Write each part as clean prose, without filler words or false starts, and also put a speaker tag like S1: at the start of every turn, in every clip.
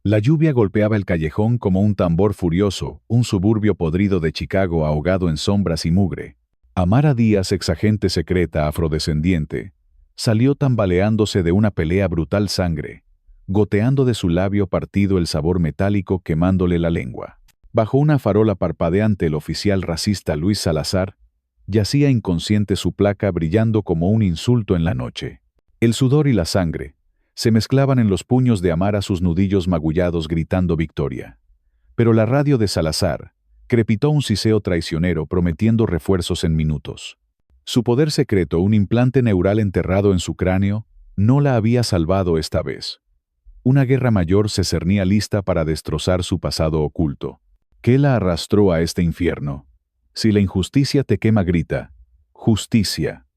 S1: La lluvia golpeaba el callejón como un tambor furioso, un suburbio podrido de Chicago ahogado en sombras y mugre. Amara Díaz, exagente secreta afrodescendiente, salió tambaleándose de una pelea brutal sangre, goteando de su labio partido el sabor metálico quemándole la lengua. Bajo una farola parpadeante el oficial racista Luis Salazar yacía inconsciente, su placa brillando como un insulto en la noche. El sudor y la sangre se mezclaban en los puños de Amara, sus nudillos magullados gritando victoria. Pero la radio de Salazar crepitó un siseo traicionero prometiendo refuerzos en minutos. Su poder secreto, un implante neural enterrado en su cráneo, no la había salvado esta vez. Una guerra mayor se cernía lista para destrozar su pasado oculto. ¿Qué la arrastró a este infierno? Si la injusticia te quema, grita justicia.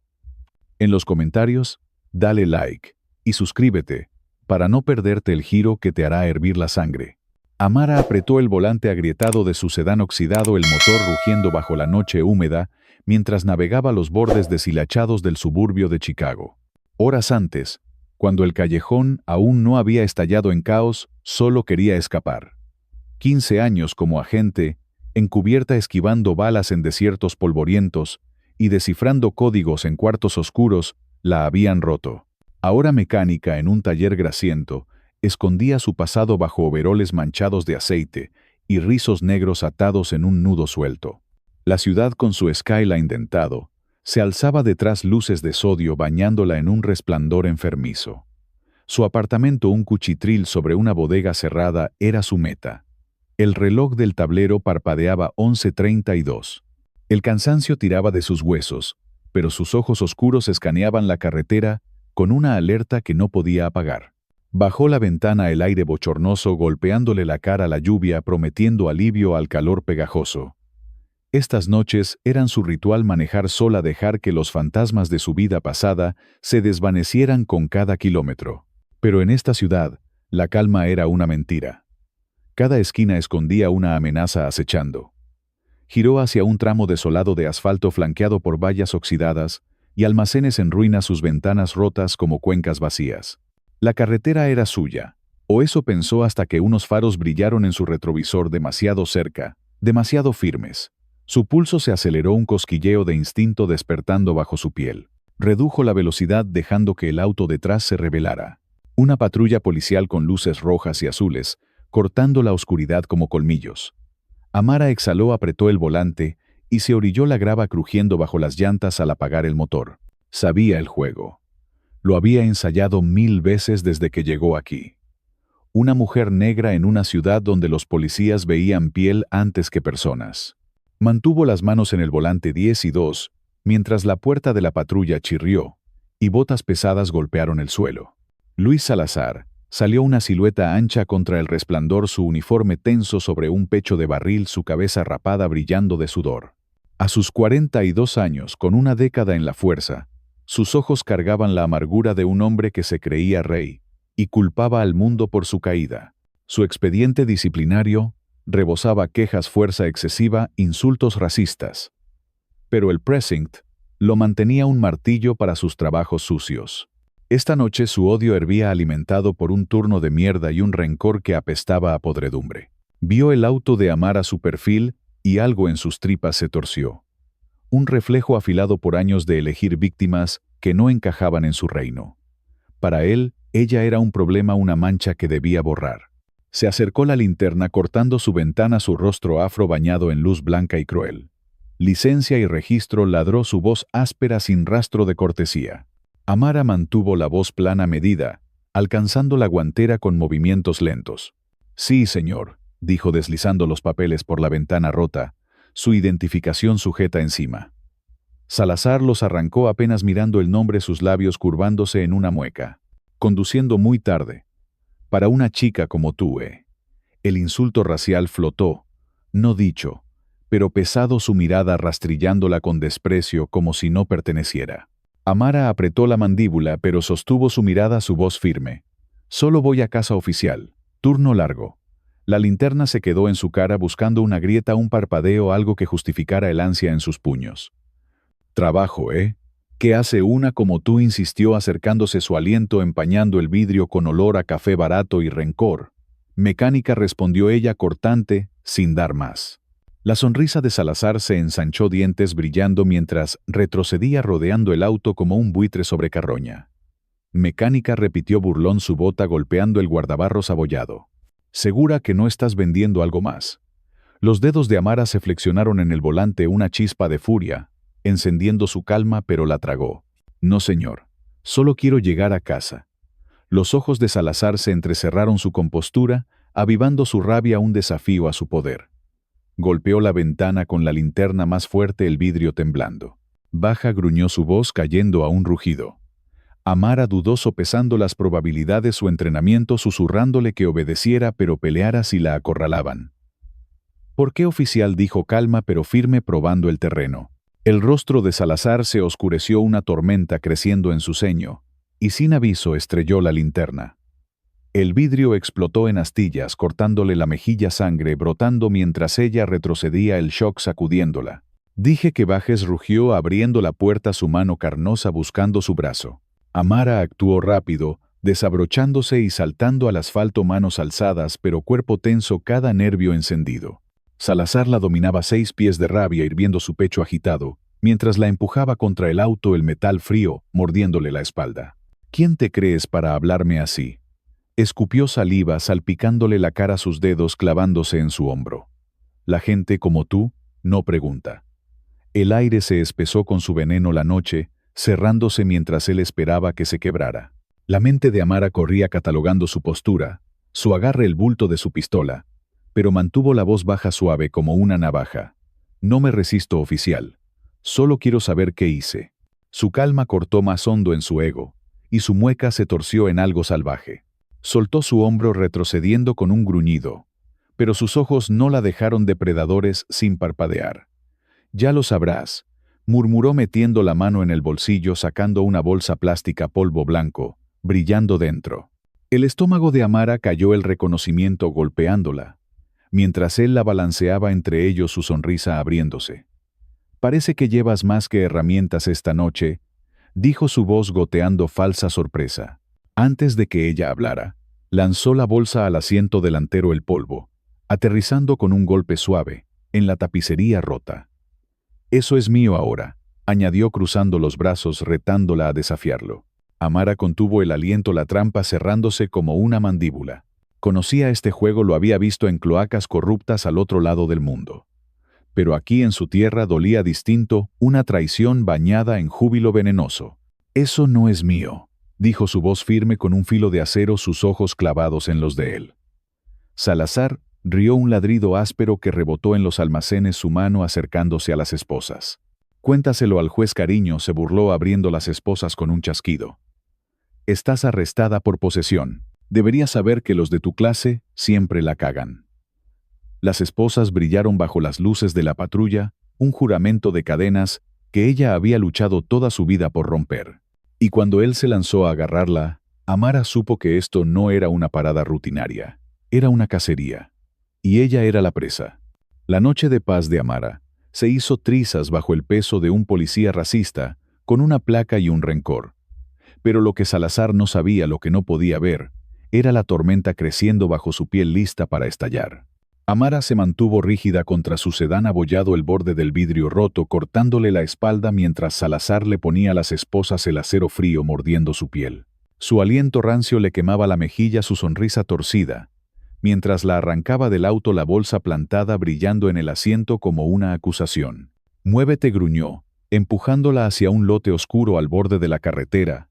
S1: En los comentarios, dale like y suscríbete para no perderte el giro que te hará hervir la sangre. Amara apretó el volante agrietado de su sedán oxidado, el motor rugiendo bajo la noche húmeda, mientras navegaba los bordes deshilachados del suburbio de Chicago. Horas antes, cuando el callejón aún no había estallado en caos, solo quería escapar. 15 años como agente, encubierta esquivando balas en desiertos polvorientos y descifrando códigos en cuartos oscuros, la habían roto. Ahora mecánica en un taller grasiento, escondía su pasado bajo overoles manchados de aceite y rizos negros atados en un nudo suelto. La ciudad, con su skyline dentado, se alzaba detrás, luces de sodio bañándola en un resplandor enfermizo. Su apartamento, un cuchitril sobre una bodega cerrada, era su meta. El reloj del tablero parpadeaba 11:32. El cansancio tiraba de sus huesos, pero sus ojos oscuros escaneaban la carretera con una alerta que no podía apagar. Bajó la ventana, el aire bochornoso golpeándole la cara, la lluvia prometiendo alivio al calor pegajoso. Estas noches eran su ritual, manejar sola, dejar que los fantasmas de su vida pasada se desvanecieran con cada kilómetro. Pero en esta ciudad, la calma era una mentira. Cada esquina escondía una amenaza acechando. Giró hacia un tramo desolado de asfalto flanqueado por vallas oxidadas y almacenes en ruinas, sus ventanas rotas como cuencas vacías. La carretera era suya, o eso pensó, hasta que unos faros brillaron en su retrovisor demasiado cerca, demasiado firmes. Su pulso se aceleró, un cosquilleo de instinto despertando bajo su piel. Redujo la velocidad dejando que el auto detrás se revelara. Una patrulla policial con luces rojas y azules, cortando la oscuridad como colmillos. Amara exhaló, apretó el volante y se orilló, la grava crujiendo bajo las llantas al apagar el motor. Sabía el juego. Lo había ensayado 1000 veces desde que llegó aquí. Una mujer negra en una ciudad donde los policías veían piel antes que personas. Mantuvo las manos en el volante 10 y 2, mientras la puerta de la patrulla chirrió y botas pesadas golpearon el suelo. Luis Salazar salió, una silueta ancha contra el resplandor, su uniforme tenso sobre un pecho de barril, su cabeza rapada brillando de sudor. A sus 42 años, con una década en la fuerza, sus ojos cargaban la amargura de un hombre que se creía rey y culpaba al mundo por su caída. Su expediente disciplinario rebosaba quejas, fuerza excesiva, insultos racistas. Pero el precinct lo mantenía un martillo para sus trabajos sucios. Esta noche su odio hervía, alimentado por un turno de mierda y un rencor que apestaba a podredumbre. Vio el auto de Amara, su perfil, y algo en sus tripas se torció. Un reflejo afilado por años de elegir víctimas que no encajaban en su reino. Para él, ella era un problema, una mancha que debía borrar. Se acercó la linterna, cortando su ventana, su rostro afro bañado en luz blanca y cruel. Licencia y registro, ladró su voz áspera sin rastro de cortesía. Amara mantuvo la voz plana, medida, alcanzando la guantera con movimientos lentos. Sí, señor, dijo deslizando los papeles por la ventana rota, su identificación sujeta encima. Salazar los arrancó, apenas mirando el nombre, sus labios curvándose en una mueca. Conduciendo muy tarde. Para una chica como tú, El insulto racial flotó, no dicho, pero pesado, su mirada rastrillándola con desprecio como si no perteneciera. Amara apretó la mandíbula, pero sostuvo su mirada, su voz firme. Solo voy a casa, oficial. Turno largo. La linterna se quedó en su cara, buscando una grieta, un parpadeo, algo que justificara el ansia en sus puños. Trabajo, ¿Qué hace una como tú?, insistió, acercándose, su aliento empañando el vidrio con olor a café barato y rencor. Mecánica, respondió ella cortante, sin dar más. La sonrisa de Salazar se ensanchó, dientes brillando mientras retrocedía rodeando el auto como un buitre sobre carroña. Mecánica, repitió burlón su bota golpeando el guardabarros abollado. ¿Segura que no estás vendiendo algo más? Los dedos de Amara se flexionaron en el volante, una chispa de furia, encendiendo su calma, pero la tragó. No, señor. Solo quiero llegar a casa. Los ojos de Salazar se entrecerraron su compostura, avivando su rabia, un desafío a su poder. Golpeó la ventana con la linterna más fuerte, el vidrio temblando. Baja, gruñó su voz cayendo a un rugido. Amara dudó, sopesando las probabilidades, su entrenamiento, susurrándole que obedeciera pero peleara si la acorralaban. ¿Por qué, oficial?, dijo calma pero firme, probando el terreno. El rostro de Salazar se oscureció, una tormenta creciendo en su ceño, y sin aviso estrelló la linterna. El vidrio explotó en astillas, cortándole la mejilla, sangre brotando mientras ella retrocedía, el shock sacudiéndola. Dije que bajes, rugió, abriendo la puerta, su mano carnosa buscando su brazo. Amara actuó rápido, desabrochándose y saltando al asfalto, manos alzadas pero cuerpo tenso, cada nervio encendido. Salazar la dominaba, 6 pies de rabia hirviendo su pecho agitado, mientras la empujaba contra el auto, el metal frío mordiéndole la espalda. ¿Quién te crees para hablarme así? Escupió saliva, salpicándole la cara, sus dedos clavándose en su hombro. La gente como tú no pregunta. El aire se espesó con su veneno, la noche cerrándose mientras él esperaba que se quebrara. La mente de Amara corría catalogando su postura, su agarre, el bulto de su pistola, pero mantuvo la voz baja, suave como una navaja. No me resisto, oficial. Solo quiero saber qué hice. Su calma cortó más hondo en su ego, y su mueca se torció en algo salvaje. Soltó su hombro, retrocediendo con un gruñido, pero sus ojos no la dejaron depredadores, sin parpadear. Ya lo sabrás, murmuró metiendo la mano en el bolsillo, sacando una bolsa plástica polvo blanco, brillando dentro. El estómago de Amara cayó, el reconocimiento golpeándola, mientras él la balanceaba entre ellos, su sonrisa abriéndose. Parece que llevas más que herramientas esta noche, dijo su voz goteando falsa sorpresa. Antes de que ella hablara, lanzó la bolsa al asiento delantero, el polvo, aterrizando con un golpe suave, en la tapicería rota. Eso es mío ahora, añadió cruzando los brazos, retándola a desafiarlo. Amara contuvo el aliento, la trampa cerrándose como una mandíbula. Conocía este juego, lo había visto en cloacas corruptas al otro lado del mundo. Pero aquí en su tierra dolía distinto, una traición bañada en júbilo venenoso. Eso no es mío, dijo su voz firme con un filo de acero, sus ojos clavados en los de él. Salazar rió, un ladrido áspero que rebotó en los almacenes, su mano acercándose a las esposas. Cuéntaselo al juez, cariño, se burló, abriendo las esposas con un chasquido. Estás arrestada por posesión. Deberías saber que los de tu clase siempre la cagan. Las esposas brillaron bajo las luces de la patrulla, un juramento de cadenas que ella había luchado toda su vida por romper. Y cuando él se lanzó a agarrarla, Amara supo que esto no era una parada rutinaria, era una cacería. Y ella era la presa. La noche de paz de Amara se hizo trizas bajo el peso de un policía racista, con una placa y un rencor. Pero lo que Salazar no sabía, lo que no podía ver, era la tormenta creciendo bajo su piel, lista para estallar. Amara se mantuvo rígida contra su sedán abollado, el borde del vidrio roto cortándole la espalda, mientras Salazar le ponía a las esposas el acero frío mordiendo su piel. Su aliento rancio le quemaba la mejilla, su sonrisa torcida, mientras la arrancaba del auto, la bolsa plantada brillando en el asiento como una acusación. «Muévete», gruñó, empujándola hacia un lote oscuro al borde de la carretera,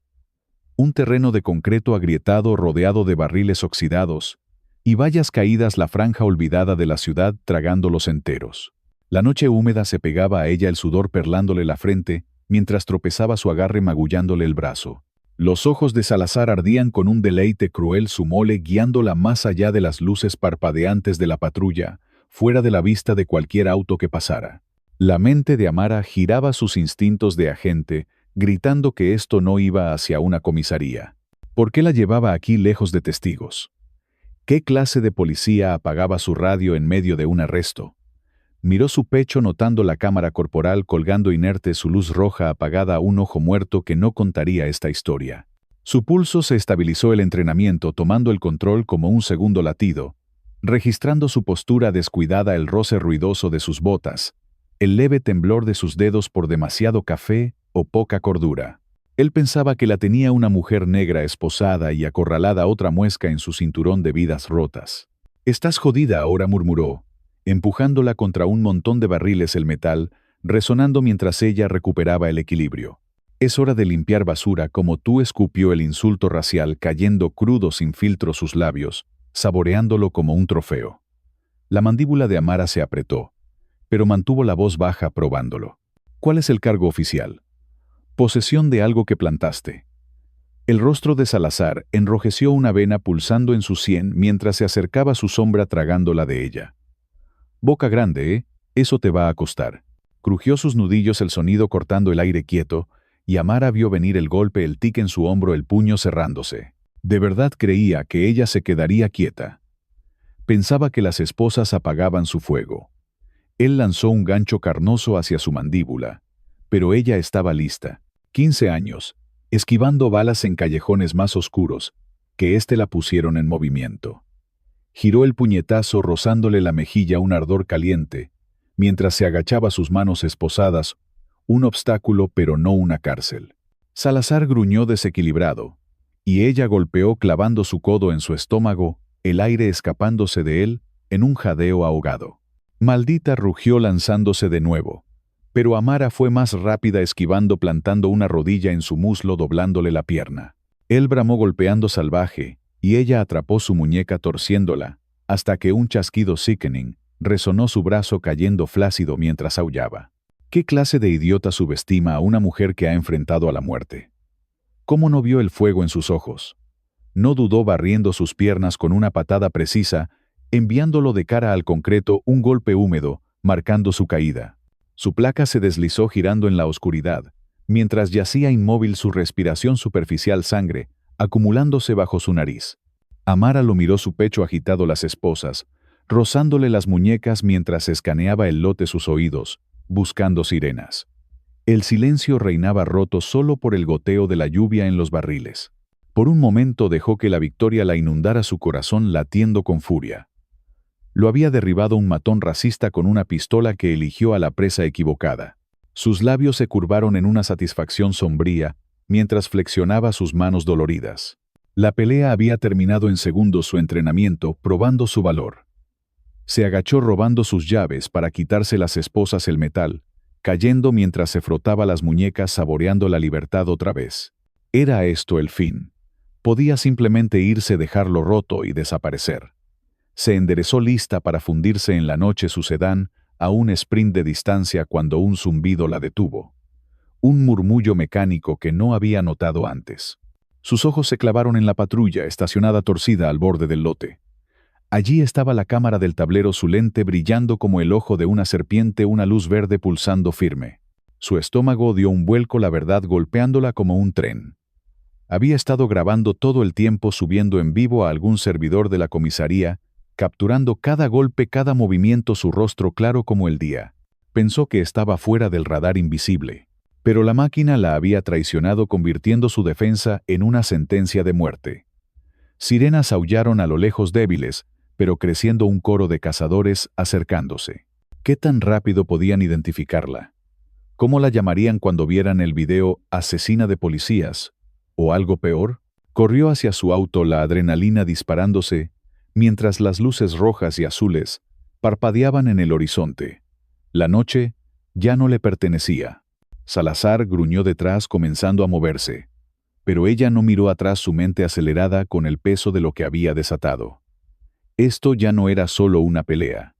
S1: un terreno de concreto agrietado rodeado de barriles oxidados, y vallas caídas, la franja olvidada de la ciudad tragándolos enteros. La noche húmeda se pegaba a ella, el sudor perlándole la frente, mientras tropezaba su agarre magullándole el brazo. Los ojos de Salazar ardían con un deleite cruel, su mole guiándola más allá de las luces parpadeantes de la patrulla, fuera de la vista de cualquier auto que pasara. La mente de Amara giraba, sus instintos de agente, gritando que esto no iba hacia una comisaría. ¿Por qué la llevaba aquí lejos de testigos? ¿Qué clase de policía apagaba su radio en medio de un arresto? Miró su pecho, notando la cámara corporal colgando inerte, su luz roja apagada, un ojo muerto que no contaría esta historia. Su pulso se estabilizó, el entrenamiento tomando el control como un segundo latido, registrando su postura descuidada, el roce ruidoso de sus botas, el leve temblor de sus dedos por demasiado café o poca cordura. Él pensaba que la tenía una mujer negra esposada y acorralada otra muesca en su cinturón de vidas rotas. «Estás jodida ahora», murmuró, empujándola contra un montón de barriles, el metal resonando mientras ella recuperaba el equilibrio. «Es hora de limpiar basura como tú», escupió el insulto racial cayendo crudo sin filtro sus labios, saboreándolo como un trofeo. La mandíbula de Amara se apretó, pero mantuvo la voz baja probándolo. «¿Cuál es el cargo oficial?» «Posesión de algo que plantaste». El rostro de Salazar enrojeció, una vena pulsando en su sien mientras se acercaba su sombra tragando la de ella. «Boca grande, ¿eh? Eso te va a costar». Crujió sus nudillos el sonido cortando el aire quieto, y Amara vio venir el golpe, el tic en su hombro, el puño cerrándose. De verdad creía que ella se quedaría quieta. Pensaba que las esposas apagaban su fuego. Él lanzó un gancho carnoso hacia su mandíbula, pero ella estaba lista. 15 años, esquivando balas en callejones más oscuros, que la pusieron en movimiento. Giró el puñetazo rozándole la mejilla, un ardor caliente, mientras se agachaba, sus manos esposadas, un obstáculo pero no una cárcel. Salazar gruñó desequilibrado, y ella golpeó clavando su codo en su estómago, el aire escapándose de él en un jadeo ahogado. «Maldita», rugió lanzándose de nuevo, pero Amara fue más rápida, esquivando, plantando una rodilla en su muslo, doblándole la pierna. Él bramó golpeando salvaje, y ella atrapó su muñeca torciéndola, hasta que un chasquido sickening resonó su brazo cayendo flácido mientras aullaba. ¿Qué clase de idiota subestima a una mujer que ha enfrentado a la muerte? ¿Cómo no vio el fuego en sus ojos? No dudó, barriendo sus piernas con una patada precisa, enviándolo de cara al concreto, un golpe húmedo, marcando su caída. Su placa se deslizó girando en la oscuridad, mientras yacía inmóvil, su respiración superficial, sangre acumulándose bajo su nariz. Amara lo miró, su pecho agitado, las esposas rozándole las muñecas mientras escaneaba el lote, sus oídos buscando sirenas. El silencio reinaba, roto solo por el goteo de la lluvia en los barriles. Por un momento dejó que la victoria la inundara, su corazón latiendo con furia. Lo había derribado un matón racista con una pistola que eligió a la presa equivocada. Sus labios se curvaron en una satisfacción sombría mientras flexionaba sus manos doloridas. La pelea había terminado en segundos, su entrenamiento probando su valor. Se agachó robando sus llaves para quitarse las esposas, el metal cayendo mientras se frotaba las muñecas, saboreando la libertad otra vez. ¿Era esto el fin? Podía simplemente irse, dejarlo roto y desaparecer. Se enderezó, lista para fundirse en la noche, su sedán a un sprint de distancia, cuando un zumbido la detuvo. Un murmullo mecánico que no había notado antes. Sus ojos se clavaron en la patrulla estacionada torcida al borde del lote. Allí estaba la cámara del tablero, su lente brillando como el ojo de una serpiente, una luz verde pulsando firme. Su estómago dio un vuelco, la verdad golpeándola como un tren. Había estado grabando todo el tiempo, subiendo en vivo a algún servidor de la comisaría, capturando cada golpe, cada movimiento, su rostro claro como el día. Pensó que estaba fuera del radar invisible. Pero la máquina la había traicionado, convirtiendo su defensa en una sentencia de muerte. Sirenas aullaron a lo lejos, débiles, pero creciendo, un coro de cazadores acercándose. ¿Qué tan rápido podían identificarla? ¿Cómo la llamarían cuando vieran el video? ¿Asesina de policías? ¿O algo peor? Corrió hacia su auto, la adrenalina disparándose, mientras las luces rojas y azules parpadeaban en el horizonte. La noche ya no le pertenecía. Salazar gruñó detrás, comenzando a moverse. Pero ella no miró atrás, su mente acelerada con el peso de lo que había desatado. Esto ya no era solo una pelea.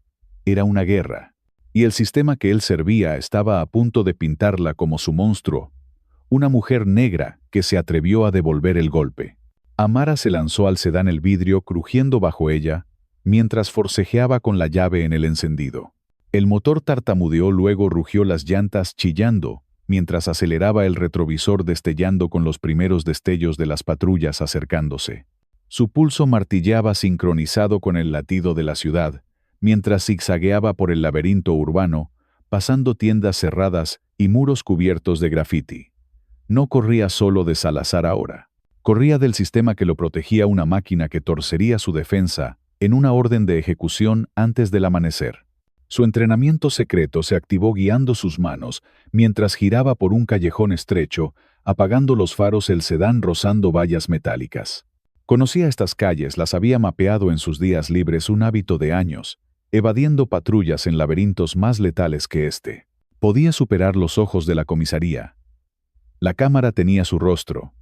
S1: Era una guerra. Y el sistema que él servía estaba a punto de pintarla como su monstruo. Una mujer negra que se atrevió a devolver el golpe. Amara se lanzó al sedán, el vidrio crujiendo bajo ella, mientras forcejeaba con la llave en el encendido. El motor tartamudeó, luego rugió, las llantas chillando, mientras aceleraba, el retrovisor destellando con los primeros destellos de las patrullas acercándose. Su pulso martilleaba sincronizado con el latido de la ciudad, mientras zigzagueaba por el laberinto urbano, pasando tiendas cerradas y muros cubiertos de grafiti. No corría solo de Salazar ahora. Corría del sistema que lo protegía, una máquina que torcería su defensa en una orden de ejecución antes del amanecer. Su entrenamiento secreto se activó guiando sus manos mientras giraba por un callejón estrecho, apagando los faros el sedán rozando vallas metálicas. Conocía estas calles, las había mapeado en sus días libres, un hábito de años, evadiendo patrullas en laberintos más letales que este. Podía superar los ojos de la comisaría. La cámara tenía su rostro,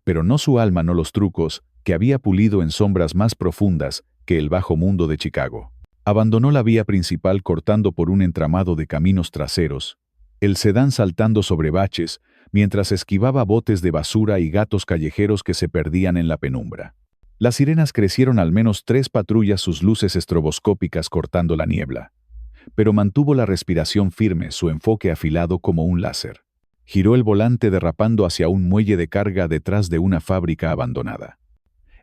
S1: pero no su alma, no los trucos que había pulido en sombras más profundas que el bajo mundo de Chicago. Abandonó la vía principal cortando por un entramado de caminos traseros, el sedán saltando sobre baches, mientras esquivaba botes de basura y gatos callejeros que se perdían en la penumbra. Las sirenas crecieron al menos 3 patrullas, sus luces estroboscópicas cortando la niebla. Pero mantuvo la respiración firme, su enfoque afilado como un láser. Giró el volante derrapando hacia un muelle de carga detrás de una fábrica abandonada.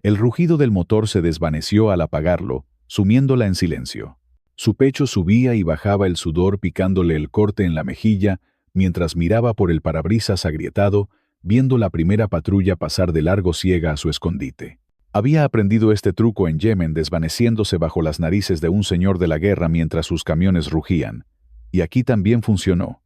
S1: El rugido del motor se desvaneció al apagarlo, sumiéndola en silencio. Su pecho subía y bajaba, el sudor picándole el corte en la mejilla, mientras miraba por el parabrisas agrietado, viendo la primera patrulla pasar de largo ciega a su escondite. Había aprendido este truco en Yemen, desvaneciéndose bajo las narices de un señor de la guerra mientras sus camiones rugían. Y aquí también funcionó.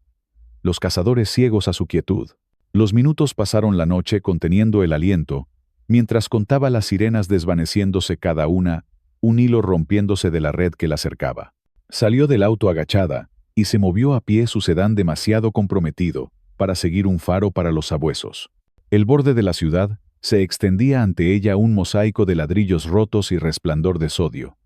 S1: Los cazadores ciegos a su quietud. Los minutos pasaron la noche conteniendo el aliento, mientras contaba las sirenas desvaneciéndose cada una, un hilo rompiéndose de la red que la cercaba. Salió del auto agachada y se movió a pie, su sedán demasiado comprometido para seguir un faro para los sabuesos. El borde de la ciudad se extendía ante ella, un mosaico de ladrillos rotos y resplandor de sodio,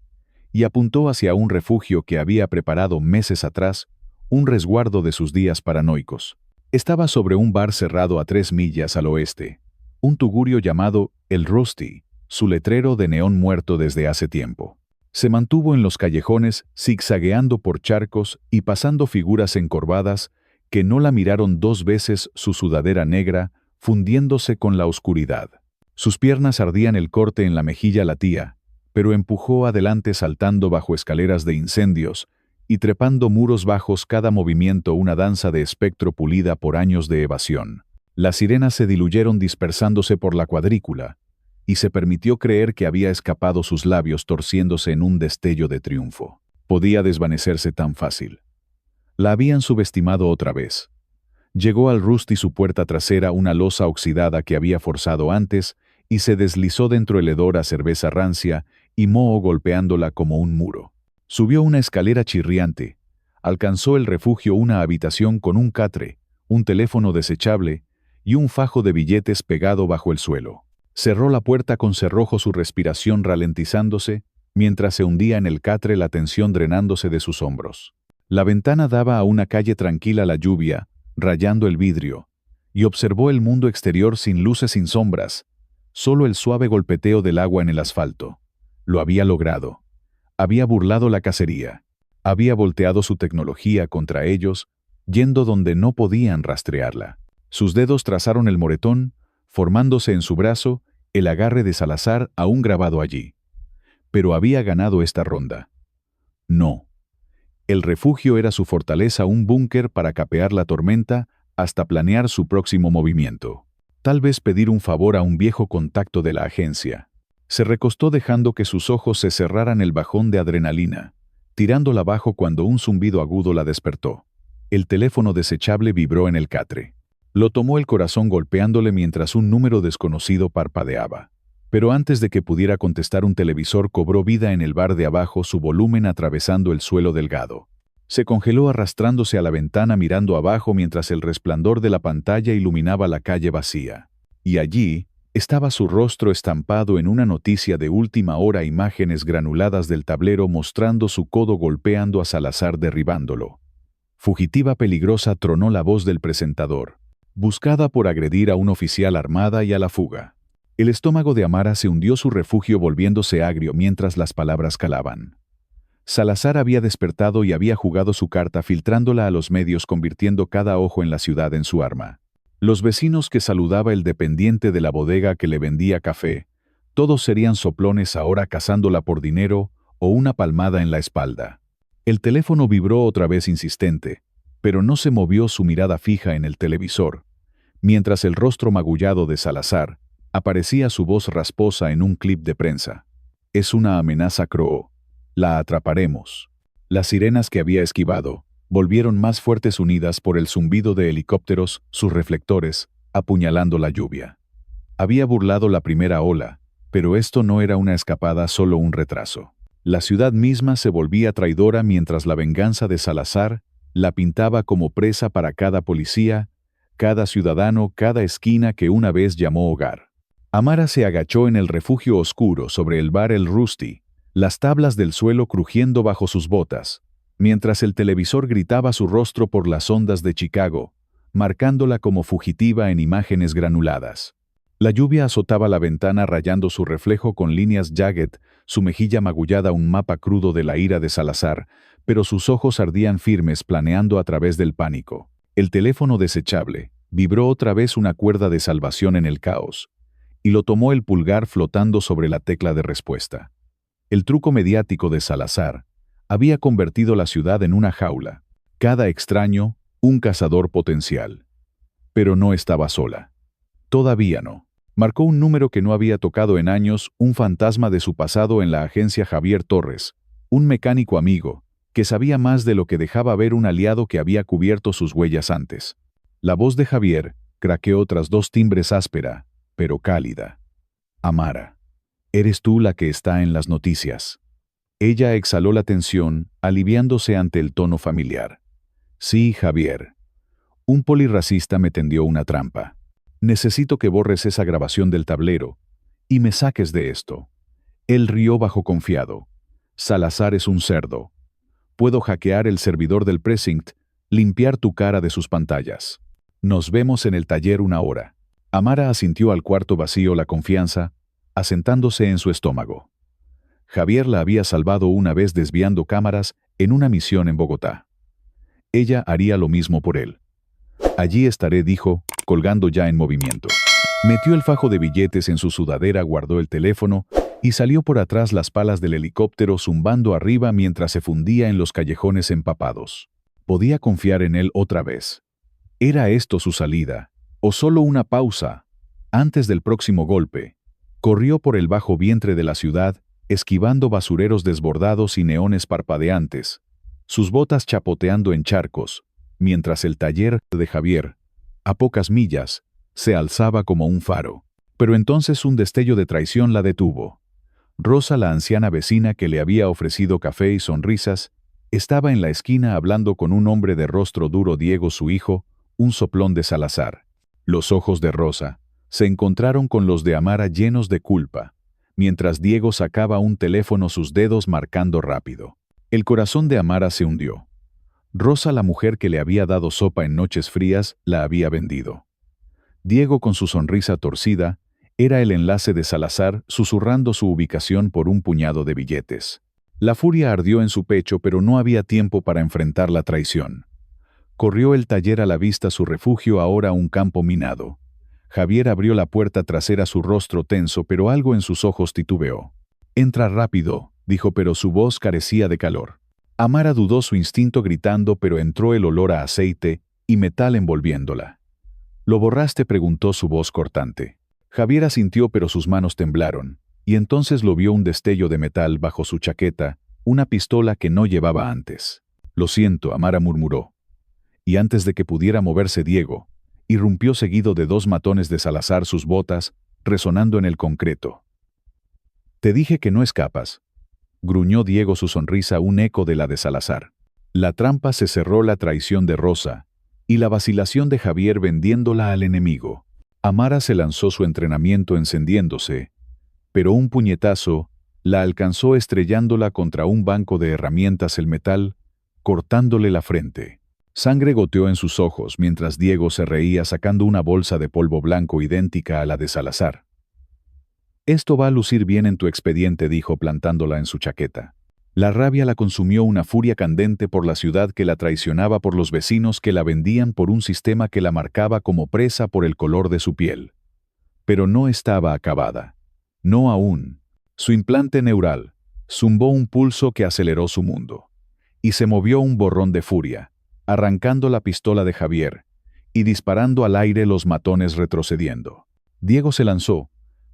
S1: y apuntó hacia un refugio que había preparado meses atrás, un resguardo de sus días paranoicos. Estaba sobre un bar cerrado a 3 millas al oeste, un tugurio llamado El Rusty, su letrero de neón muerto desde hace tiempo. Se mantuvo en los callejones, zigzagueando por charcos y pasando figuras encorvadas que no la miraron 2 veces, su sudadera negra fundiéndose con la oscuridad. Sus piernas ardían, el corte en la mejilla latía, pero empujó adelante saltando bajo escaleras de incendios y trepando muros bajos, cada movimiento una danza de espectro pulida por años de evasión. Las sirenas se diluyeron dispersándose por la cuadrícula, y se permitió creer que había escapado, sus labios torciéndose en un destello de triunfo. Podía desvanecerse tan fácil. La habían subestimado otra vez. Llegó al Rusty, su puerta trasera, una losa oxidada que había forzado antes, y se deslizó dentro el hedor a cerveza rancia y moho golpeándola como un muro. Subió una escalera chirriante. Alcanzó el refugio, una habitación con un catre, un teléfono desechable y un fajo de billetes pegado bajo el suelo. Cerró la puerta con cerrojo, su respiración ralentizándose, mientras se hundía en el catre, la tensión drenándose de sus hombros. La ventana daba a una calle tranquila, la lluvia rayando el vidrio, y observó el mundo exterior sin luces, sin sombras, solo el suave golpeteo del agua en el asfalto. Lo había logrado. Había burlado la cacería. Había volteado su tecnología contra ellos, yendo donde no podían rastrearla. Sus dedos trazaron el moretón, formándose en su brazo, el agarre de Salazar aún grabado allí. Pero había ganado esta ronda. No. El refugio era su fortaleza, un búnker para capear la tormenta hasta planear su próximo movimiento. Tal vez pedir un favor a un viejo contacto de la agencia. Se recostó dejando que sus ojos se cerraran, el bajón de adrenalina, tirándola abajo cuando un zumbido agudo la despertó. El teléfono desechable vibró en el catre. Lo tomó, el corazón golpeándole mientras un número desconocido parpadeaba. Pero antes de que pudiera contestar, un televisor cobró vida en el bar de abajo, su volumen atravesando el suelo delgado. Se congeló arrastrándose a la ventana, mirando abajo mientras el resplandor de la pantalla iluminaba la calle vacía. Y allí estaba su rostro estampado en una noticia de última hora, imágenes granuladas del tablero mostrando su codo golpeando a Salazar, derribándolo. Fugitiva peligrosa, tronó la voz del presentador. Buscada por agredir a un oficial armada y a la fuga. El estómago de Amara se hundió, su refugio volviéndose agrio mientras las palabras calaban. Salazar había despertado y había jugado su carta, filtrándola a los medios, convirtiendo cada ojo en la ciudad en su arma. Los vecinos que saludaba, el dependiente de la bodega que le vendía café, todos serían soplones ahora, cazándola por dinero o una palmada en la espalda. El teléfono vibró otra vez, insistente, pero no se movió, su mirada fija en el televisor, mientras el rostro magullado de Salazar aparecía, su voz rasposa en un clip de prensa. Es una amenaza, croó. La atraparemos. Las sirenas que había esquivado volvieron más fuertes unidas por el zumbido de helicópteros, sus reflectores, apuñalando la lluvia. Había burlado la primera ola, pero esto no era una escapada, solo un retraso. La ciudad misma se volvía traidora mientras la venganza de Salazar la pintaba como presa para cada policía, cada ciudadano, cada esquina que una vez llamó hogar. Amara se agachó en el refugio oscuro sobre el bar El Rusty, las tablas del suelo crujiendo bajo sus botas, mientras el televisor gritaba su rostro por las ondas de Chicago, marcándola como fugitiva en imágenes granuladas. La lluvia azotaba la ventana rayando su reflejo con líneas jagged, su mejilla magullada un mapa crudo de la ira de Salazar, pero sus ojos ardían firmes planeando a través del pánico. El teléfono desechable vibró otra vez una cuerda de salvación en el caos, y lo tomó el pulgar flotando sobre la tecla de respuesta. El truco mediático de Salazar había convertido la ciudad en una jaula, cada extraño un cazador potencial. Pero no estaba sola. Todavía no. Marcó un número que no había tocado en años, un fantasma de su pasado en la agencia Javier Torres, un mecánico amigo, que sabía más de lo que dejaba ver un aliado que había cubierto sus huellas antes. La voz de Javier craqueó tras dos timbres áspera, pero cálida. Amara, eres tú la que está en las noticias. Ella exhaló la tensión, aliviándose ante el tono familiar. Sí, Javier. Un polirracista me tendió una trampa. Necesito que borres esa grabación del tablero y me saques de esto. Él rió bajo confiado. Salazar es un cerdo. Puedo hackear el servidor del precinct, limpiar tu cara de sus pantallas. Nos vemos en el taller una hora. Amara asintió al cuarto vacío la confianza, asentándose en su estómago. Javier la había salvado una vez desviando cámaras en una misión en Bogotá. Ella haría lo mismo por él. Allí estaré, dijo, colgando ya en movimiento. Metió el fajo de billetes en su sudadera, guardó el teléfono y salió por atrás las palas del helicóptero zumbando arriba mientras se fundía en los callejones empapados. Podía confiar en él otra vez. ¿Era esto su salida? ¿O solo una pausa? Antes del próximo golpe, corrió por el bajo vientre de la ciudad, esquivando basureros desbordados y neones parpadeantes, sus botas chapoteando en charcos, mientras el taller de Javier, a pocas millas, se alzaba como un faro. Pero entonces un destello de traición la detuvo. Rosa, la anciana vecina que le había ofrecido café y sonrisas, estaba en la esquina hablando con un hombre de rostro duro, Diego, su hijo, un soplón de Salazar. Los ojos de Rosa se encontraron con los de Amara llenos de culpa, mientras Diego sacaba un teléfono, sus dedos marcando rápido. El corazón de Amara se hundió. Rosa, la mujer que le había dado sopa en noches frías, la había vendido. Diego, con su sonrisa torcida, era el enlace de Salazar, susurrando su ubicación por un puñado de billetes. La furia ardió en su pecho, pero no había tiempo para enfrentar la traición. Corrió el taller a la vista, su refugio ahora un campo minado. Javier abrió la puerta trasera, su rostro tenso, pero algo en sus ojos titubeó. «Entra rápido», dijo, pero su voz carecía de calor. Amara dudó, su instinto gritando, pero entró el olor a aceite y metal envolviéndola. «¿Lo borraste?», preguntó su voz cortante. Javier asintió, pero sus manos temblaron, y entonces lo vio un destello de metal bajo su chaqueta, una pistola que no llevaba antes. «Lo siento», Amara murmuró. Y antes de que pudiera moverse, Diego irrumpió seguido de dos matones de Salazar, sus botas resonando en el concreto. «Te dije que no escapas», gruñó Diego, su sonrisa un eco de la de Salazar. La trampa se cerró, la traición de Rosa y la vacilación de Javier vendiéndola al enemigo. Amara se lanzó, su entrenamiento encendiéndose, pero un puñetazo la alcanzó estrellándola contra un banco de herramientas, el metal cortándole la frente. Sangre goteó en sus ojos mientras Diego se reía sacando una bolsa de polvo blanco idéntica a la de Salazar. «Esto va a lucir bien en tu expediente», dijo plantándola en su chaqueta. La rabia la consumió, una furia candente por la ciudad que la traicionaba, por los vecinos que la vendían, por un sistema que la marcaba como presa por el color de su piel. Pero no estaba acabada. No aún. Su implante neural zumbó un pulso que aceleró su mundo. Y se movió un borrón de furia, arrancando la pistola de Javier y disparando al aire, los matones retrocediendo. Diego se lanzó,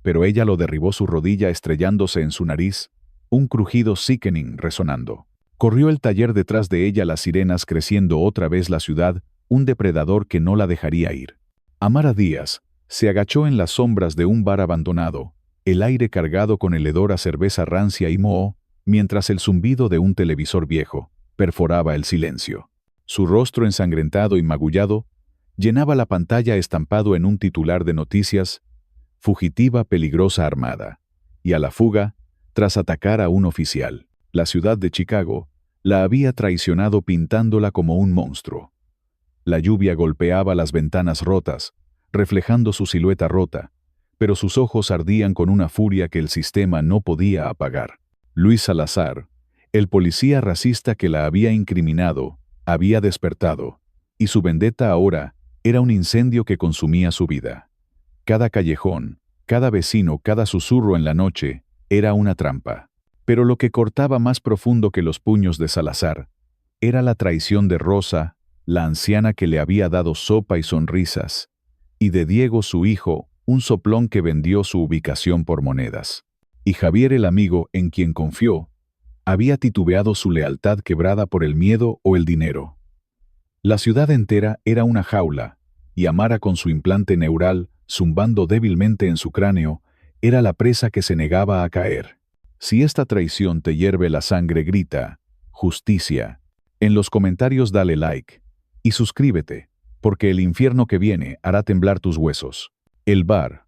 S1: pero ella lo derribó su rodilla estrellándose en su nariz, un crujido sickening resonando. Corrió el taller detrás de ella, las sirenas creciendo otra vez la ciudad, un depredador que no la dejaría ir. Amara Díaz se agachó en las sombras de un bar abandonado, el aire cargado con el hedor a cerveza rancia y moho, mientras el zumbido de un televisor viejo perforaba el silencio. Su rostro ensangrentado y magullado llenaba la pantalla estampado en un titular de noticias: fugitiva peligrosa armada, y a la fuga tras atacar a un oficial. La ciudad de Chicago la había traicionado pintándola como un monstruo. La lluvia golpeaba las ventanas rotas, reflejando su silueta rota, pero sus ojos ardían con una furia que el sistema no podía apagar. Luis Salazar, el policía racista que la había incriminado, había despertado, y su vendetta ahora era un incendio que consumía su vida. Cada callejón, cada vecino, cada susurro en la noche era una trampa. Pero lo que cortaba más profundo que los puños de Salazar era la traición de Rosa, la anciana que le había dado sopa y sonrisas, y de Diego, su hijo, un soplón que vendió su ubicación por monedas. Y Javier, el amigo en quien confió, había titubeado, su lealtad quebrada por el miedo o el dinero. La ciudad entera era una jaula, y Amara, con su implante neural zumbando débilmente en su cráneo, era la presa que se negaba a caer. Si esta traición te hierve la sangre, grita justicia. En los comentarios dale like y suscríbete, porque el infierno que viene hará temblar tus huesos. El bar,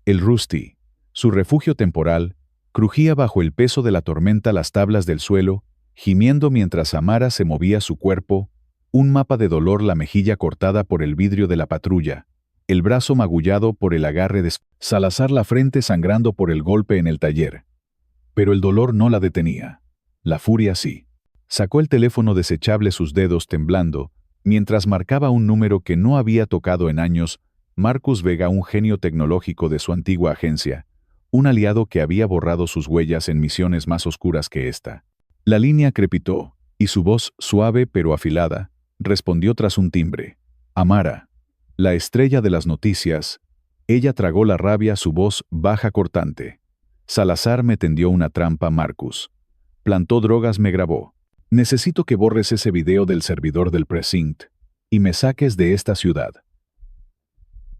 S1: el Rusty, su refugio temporal, crujía bajo el peso de la tormenta, las tablas del suelo, gimiendo mientras Amara se movía su cuerpo, un mapa de dolor, la mejilla cortada por el vidrio de la patrulla, el brazo magullado por el agarre de Salazar, la frente sangrando por el golpe en el taller. Pero el dolor no la detenía. La furia sí. Sacó el teléfono desechable, sus dedos temblando, mientras marcaba un número que no había tocado en años: Marcus Vega, un genio tecnológico de su antigua agencia, un aliado que había borrado sus huellas en misiones más oscuras que esta. La línea crepitó, y su voz, suave pero afilada, respondió tras un timbre. Amara, la estrella de las noticias. Ella tragó la rabia, su voz baja, cortante. Salazar me tendió una trampa, Marcus. Plantó drogas, me grabó. Necesito que borres ese video del servidor del precinct y me saques de esta ciudad.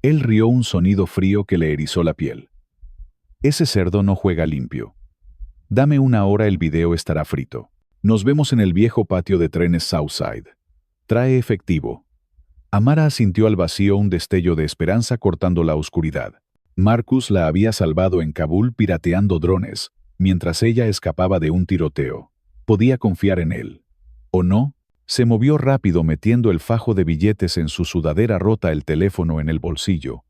S1: Él rió, un sonido frío que le erizó la piel. Ese cerdo no juega limpio. Dame una hora, el video estará frito. Nos vemos en el viejo patio de trenes Southside. Trae efectivo. Amara asintió al vacío, un destello de esperanza cortando la oscuridad. Marcus la había salvado en Kabul pirateando drones, mientras ella escapaba de un tiroteo. Podía confiar en él. ¿O no? Se movió rápido, metiendo el fajo de billetes en su sudadera rota, el teléfono en el bolsillo,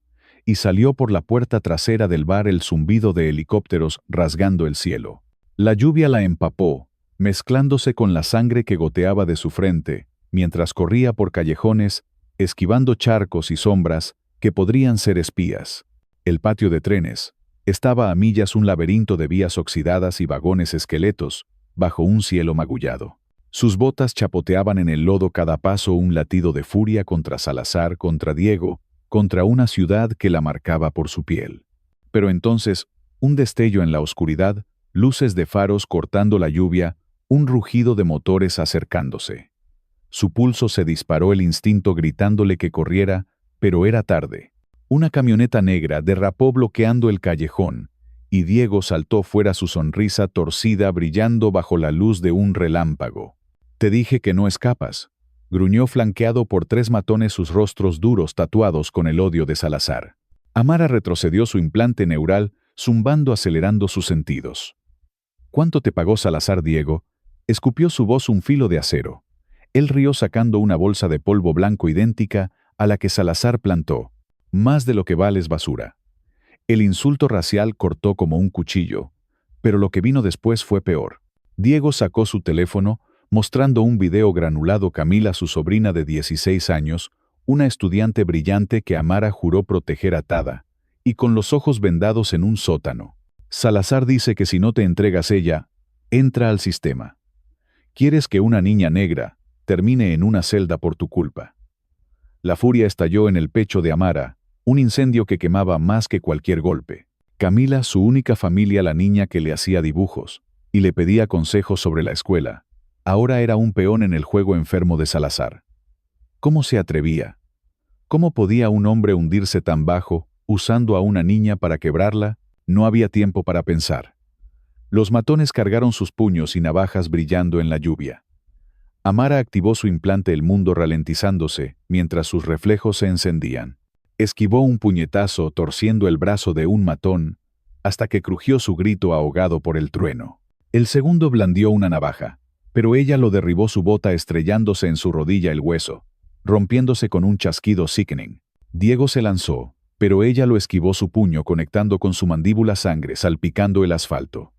S1: y salió por la puerta trasera del bar, el zumbido de helicópteros rasgando el cielo. La lluvia la empapó, mezclándose con la sangre que goteaba de su frente, mientras corría por callejones, esquivando charcos y sombras que podrían ser espías. El patio de trenes estaba a millas, un laberinto de vías oxidadas y vagones esqueletos, bajo un cielo magullado. Sus botas chapoteaban en el lodo, cada paso un latido de furia contra Salazar, contra Diego, contra una ciudad que la marcaba por su piel. Pero entonces, un destello en la oscuridad, luces de faros cortando la lluvia, un rugido de motores acercándose. Su pulso se disparó, el instinto gritándole que corriera, pero era tarde. Una camioneta negra derrapó bloqueando el callejón, y Diego saltó fuera, su sonrisa torcida brillando bajo la luz de un relámpago. «Te dije que no escapas», gruñó, flanqueado por tres matones, sus rostros duros tatuados con el odio de Salazar. Amara retrocedió, su implante neural zumbando, acelerando sus sentidos. «¿Cuánto te pagó Salazar, Diego?», escupió su voz, un filo de acero. Él rió, sacando una bolsa de polvo blanco idéntica a la que Salazar plantó. «Más de lo que vales, basura». El insulto racial cortó como un cuchillo, pero lo que vino después fue peor. Diego sacó su teléfono, mostrando un video granulado. Camila, su sobrina de 16 años, una estudiante brillante que Amara juró proteger, atada, y con los ojos vendados en un sótano. Salazar dice que si no te entregas ella, entra al sistema. Quieres que una niña negra termine en una celda por tu culpa. La furia estalló en el pecho de Amara, un incendio que quemaba más que cualquier golpe. Camila, su única familia, la niña que le hacía dibujos y le pedía consejos sobre la escuela, ahora era un peón en el juego enfermo de Salazar. ¿Cómo se atrevía? ¿Cómo podía un hombre hundirse tan bajo, usando a una niña para quebrarla? No había tiempo para pensar. Los matones cargaron sus puños y navajas brillando en la lluvia. Amara activó su implante El Mundo ralentizándose, mientras sus reflejos se encendían. Esquivó un puñetazo torciendo el brazo de un matón, hasta que crujió su grito ahogado por el trueno. El segundo blandió una navaja, pero ella lo derribó su bota estrellándose en su rodilla el hueso, rompiéndose con un chasquido sickening. Diego se lanzó, pero ella lo esquivó su puño conectando con su mandíbula sangre salpicando el asfalto.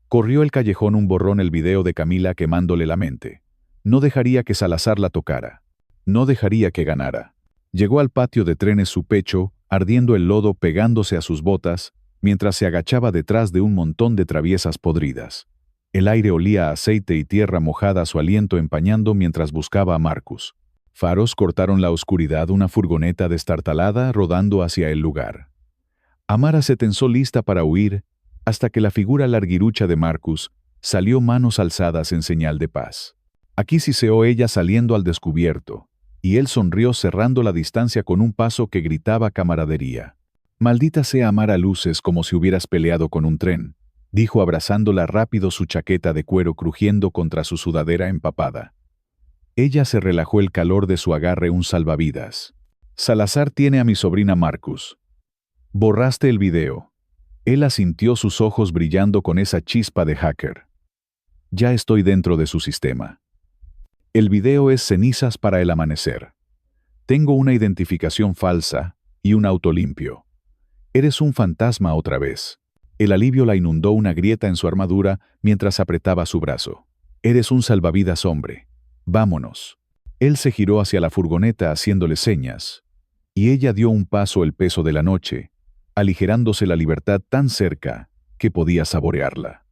S1: Corrió el callejón un borrón el video de Camila quemándole la mente. No dejaría que Salazar la tocara. No dejaría que ganara. Llegó al patio de trenes su pecho, ardiendo el lodo pegándose a sus botas, mientras se agachaba detrás de un montón de traviesas podridas. El aire olía a aceite y tierra mojada, su aliento empañando mientras buscaba a Marcus. Faros cortaron la oscuridad, una furgoneta destartalada rodando hacia el lugar. Amara se tensó lista para huir, hasta que la figura larguirucha de Marcus salió manos alzadas en señal de paz. Aquí siseó ella saliendo al descubierto, y él sonrió cerrando la distancia con un paso que gritaba camaradería. «Maldita sea Amara, luces como si hubieras peleado con un tren», dijo abrazándola rápido, su chaqueta de cuero crujiendo contra su sudadera empapada. Ella se relajó el calor de su agarre, un salvavidas. «Salazar tiene a mi sobrina Marcus. Borraste el video». Él asintió, sus ojos brillando con esa chispa de hacker. «Ya estoy dentro de su sistema. El video es cenizas para el amanecer. Tengo una identificación falsa y un auto limpio. Eres un fantasma otra vez». El alivio la inundó, una grieta en su armadura mientras apretaba su brazo. «Eres un salvavidas, hombre. Vámonos». Él se giró hacia la furgoneta haciéndole señas, y ella dio un paso, el peso de la noche, aligerándose, la libertad tan cerca que podía saborearla.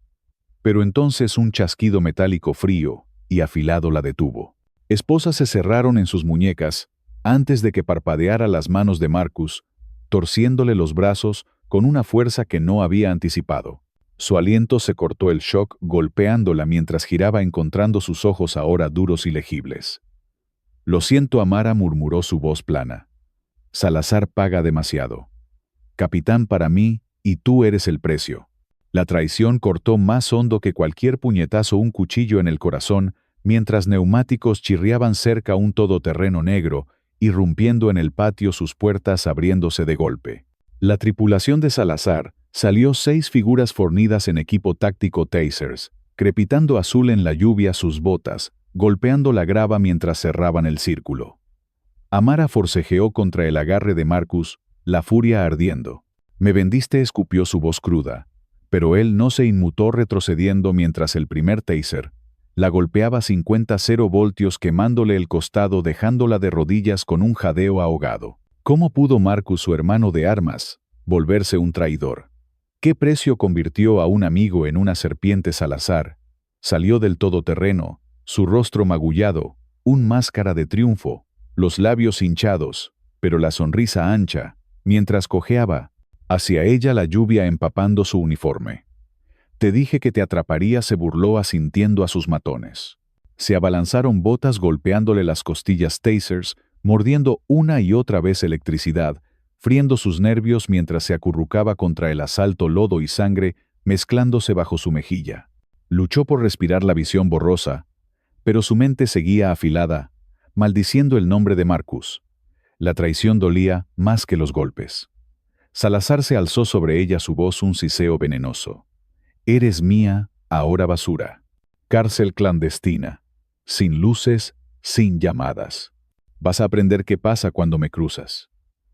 S1: Pero entonces un chasquido metálico frío y afilado la detuvo. Esposas se cerraron en sus muñecas antes de que parpadeara las manos de Marcus, torciéndole los brazos con una fuerza que no había anticipado. Su aliento se cortó, el shock golpeándola mientras giraba, encontrando sus ojos ahora duros y legibles. «Lo siento, Amara», murmuró su voz plana. «Salazar paga demasiado. Capitán para mí, y tú eres el precio». La traición cortó más hondo que cualquier puñetazo, un cuchillo en el corazón, mientras neumáticos chirriaban cerca, un todoterreno negro, irrumpiendo en el patio, sus puertas abriéndose de golpe. La tripulación de Salazar salió, 6 figuras fornidas en equipo táctico tasers, crepitando azul en la lluvia, sus botas golpeando la grava mientras cerraban el círculo. Amara forcejeó contra el agarre de Marcus, la furia ardiendo. «Me vendiste», escupió, su voz cruda, pero él no se inmutó, retrocediendo mientras el primer taser la golpeaba 50 voltios, quemándole el costado, dejándola de rodillas con un jadeo ahogado. ¿Cómo pudo Marcus, su hermano de armas, volverse un traidor? ¿Qué precio convirtió a un amigo en una serpiente? Salazar salió del todoterreno, su rostro magullado, un máscara de triunfo, los labios hinchados, pero la sonrisa ancha, mientras cojeaba hacia ella, la lluvia empapando su uniforme. «Te dije que te atraparía», se burló, asintiendo a sus matones. Se abalanzaron, botas golpeándole las costillas, tasers mordiendo una y otra vez electricidad, friendo sus nervios mientras se acurrucaba contra el asalto, lodo y sangre mezclándose bajo su mejilla. Luchó por respirar, la visión borrosa, pero su mente seguía afilada, maldiciendo el nombre de Marcus. La traición dolía más que los golpes. Salazar se alzó sobre ella, su voz un siseo venenoso. «Eres mía, ahora basura. Cárcel clandestina, sin luces, sin llamadas. Vas a aprender qué pasa cuando me cruzas».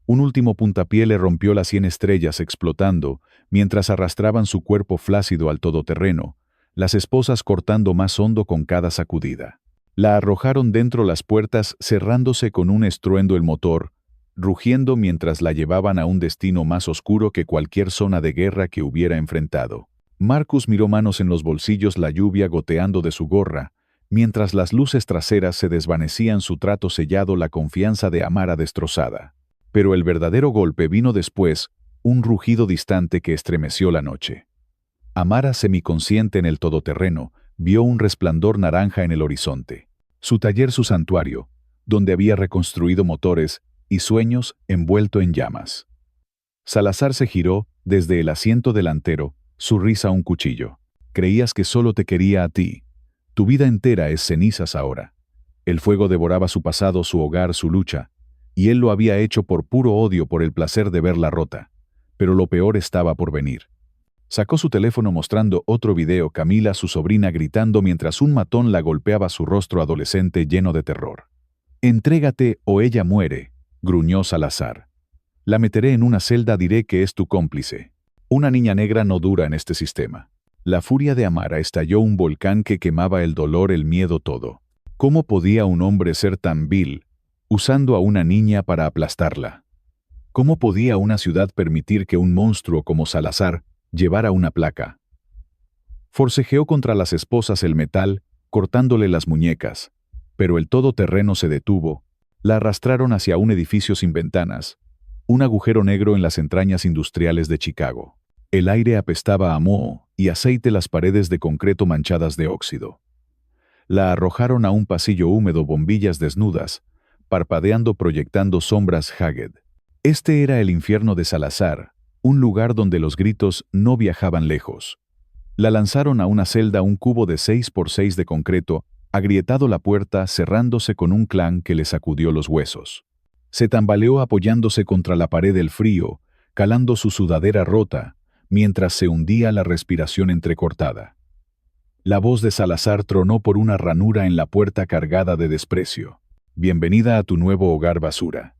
S1: Un último puntapié le rompió las 100 estrellas, explotando, mientras arrastraban su cuerpo flácido al todoterreno, las esposas cortando más hondo con cada sacudida. La arrojaron dentro, las puertas cerrándose con un estruendo, el motor rugiendo mientras la llevaban a un destino más oscuro que cualquier zona de guerra que hubiera enfrentado. Marcus miró, manos en los bolsillos, la lluvia goteando de su gorra, mientras las luces traseras se desvanecían, su trato sellado, la confianza de Amara destrozada. Pero el verdadero golpe vino después, un rugido distante que estremeció la noche. Amara, semiconsciente en el todoterreno, vio un resplandor naranja en el horizonte. Su taller, su santuario, donde había reconstruido motores y sueños envuelto en llamas. Salazar se giró desde el asiento delantero, su risa un cuchillo. Creías que solo te quería a ti. Tu vida entera es cenizas ahora. El fuego devoraba su pasado, su hogar, su lucha, y él lo había hecho por puro odio, por el placer de verla rota. Pero lo peor estaba por venir. Sacó su teléfono mostrando otro video, Camila, su sobrina, gritando mientras un matón la golpeaba, su rostro adolescente lleno de terror. «Entrégate o ella muere», gruñó Salazar. «La meteré en una celda, diré que es tu cómplice. Una niña negra no dura en este sistema». La furia de Amara estalló, un volcán que quemaba, el dolor, el miedo, todo. ¿Cómo podía un hombre ser tan vil, usando a una niña para aplastarla? ¿Cómo podía una ciudad permitir que un monstruo como Salazar llevara una placa? Forcejeó contra las esposas el metal, cortándole las muñecas, pero el todoterreno se detuvo. La arrastraron hacia un edificio sin ventanas, un agujero negro en las entrañas industriales de Chicago. El aire apestaba a moho y aceite, las paredes de concreto manchadas de óxido. La arrojaron a un pasillo húmedo, bombillas desnudas, parpadeando, proyectando sombras jagged. Este era el infierno de Salazar, un lugar donde los gritos no viajaban lejos. La lanzaron a una celda, un cubo de 6 por 6 de concreto, agrietado, la puerta cerrándose con un clan que le sacudió los huesos. Se tambaleó apoyándose contra la pared, el frío, calando su sudadera rota, mientras se hundía, la respiración entrecortada. La voz de Salazar tronó por una ranura en la puerta, cargada de desprecio. «Bienvenida a tu nuevo hogar, basura.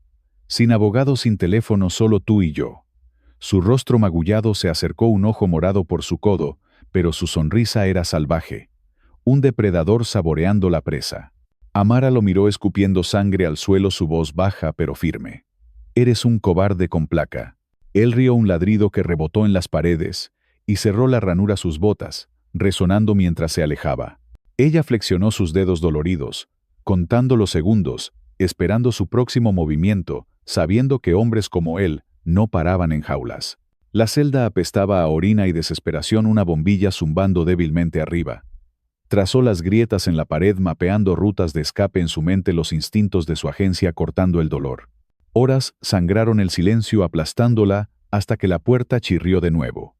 S1: Sin abogado, sin teléfono, solo tú y yo». Su rostro magullado se acercó, un ojo morado por su codo, pero su sonrisa era salvaje. Un depredador saboreando la presa. Amara lo miró escupiendo sangre al suelo, su voz baja pero firme. «Eres un cobarde con placa». Él rió, un ladrido que rebotó en las paredes, y cerró la ranura sus botas, resonando mientras se alejaba. Ella flexionó sus dedos doloridos, contando los segundos, esperando su próximo movimiento, sabiendo que hombres como él no paraban en jaulas. La celda apestaba a orina y desesperación, una bombilla zumbando débilmente arriba. Trazó las grietas en la pared, mapeando rutas de escape en su mente, los instintos de su agencia cortando el dolor. Horas sangraron el silencio, aplastándola, hasta que la puerta chirrió de nuevo.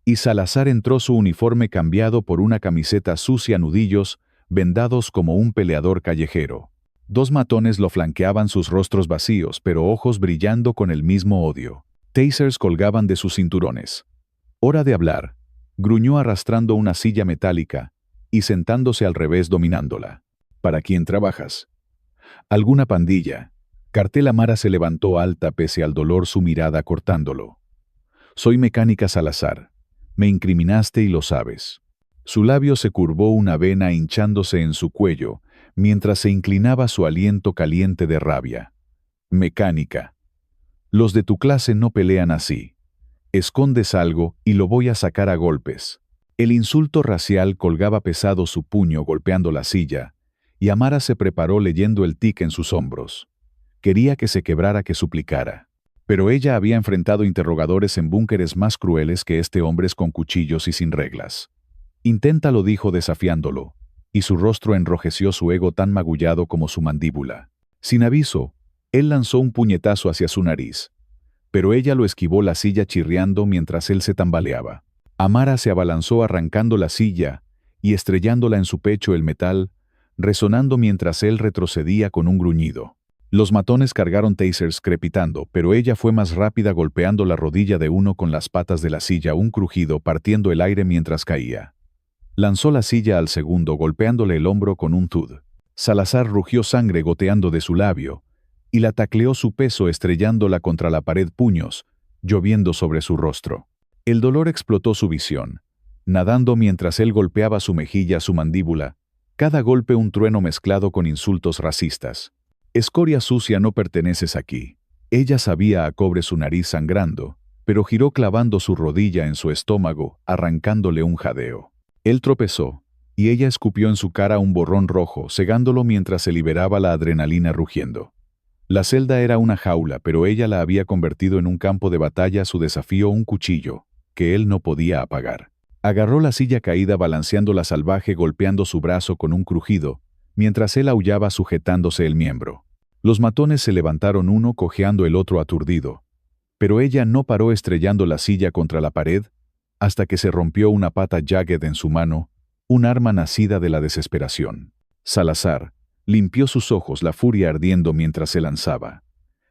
S1: Y Salazar entró, su uniforme cambiado por una camiseta sucia, nudillos, vendados como un peleador callejero. Dos matones lo flanqueaban, sus rostros vacíos, pero ojos brillando con el mismo odio. Tasers colgaban de sus cinturones. «Hora de hablar», gruñó arrastrando una silla metálica y sentándose al revés, dominándola. «¿Para quién trabajas?» «Alguna pandilla». Cartel. Amara se levantó alta pese al dolor, su mirada cortándolo. «Soy mecánica Salazar. Me incriminaste y lo sabes». Su labio se curvó, una vena hinchándose en su cuello, mientras se inclinaba, su aliento caliente de rabia. «Mecánica. Los de tu clase no pelean así. Escondes algo y lo voy a sacar a golpes». El insulto racial colgaba pesado, su puño golpeando la silla, y Amara se preparó, leyendo el tic en sus hombros. Quería que se quebrara, que suplicara. Pero ella había enfrentado interrogadores en búnkeres más crueles que este, hombres con cuchillos y sin reglas. «Inténtalo», dijo desafiándolo, y su rostro enrojeció, su ego tan magullado como su mandíbula. Sin aviso, él lanzó un puñetazo hacia su nariz. Pero ella lo esquivó, la silla chirriando mientras él se tambaleaba. Amara se abalanzó, arrancando la silla y estrellándola en su pecho, el metal resonando mientras él retrocedía con un gruñido. Los matones cargaron tasers crepitando, pero ella fue más rápida, golpeando la rodilla de uno con las patas de la silla, un crujido partiendo el aire mientras caía. Lanzó la silla al segundo, golpeándole el hombro con un thud. Salazar rugió, sangre goteando de su labio, y la tacleó, su peso estrellándola contra la pared, puños lloviendo sobre su rostro. El dolor explotó su visión, nadando mientras él golpeaba su mejilla, su mandíbula, cada golpe un trueno mezclado con insultos racistas. «Escoria sucia, no perteneces aquí». Ella sabía a cobre, su nariz sangrando, pero giró clavando su rodilla en su estómago, arrancándole un jadeo. Él tropezó, y ella escupió en su cara un borrón rojo, cegándolo mientras se liberaba la adrenalina rugiendo. La celda era una jaula, pero ella la había convertido en un campo de batalla. Su desafío, un cuchillo, que él no podía apagar. Agarró la silla caída balanceándola salvaje, golpeando su brazo con un crujido, mientras él aullaba sujetándose el miembro. Los matones se levantaron, uno cojeando, el otro aturdido. Pero ella no paró, estrellando la silla contra la pared, hasta que se rompió una pata jagged en su mano, un arma nacida de la desesperación. Salazar limpió sus ojos, la furia ardiendo mientras se lanzaba.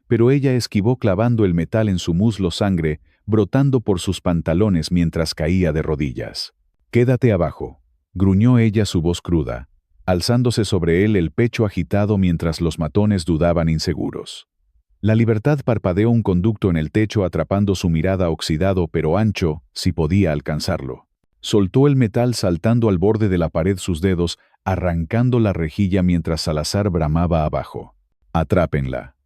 S1: Pero ella esquivó, clavando el metal en su muslo, sangre brotando por sus pantalones mientras caía de rodillas. «Quédate abajo», gruñó ella, su voz cruda, alzándose sobre él, el pecho agitado mientras los matones dudaban, inseguros. La libertad parpadeó, un conducto en el techo atrapando su mirada, oxidado pero ancho, si podía alcanzarlo. Soltó el metal, saltando al borde de la pared, sus dedos arrancando la rejilla mientras Salazar bramaba abajo. «Atrápenla».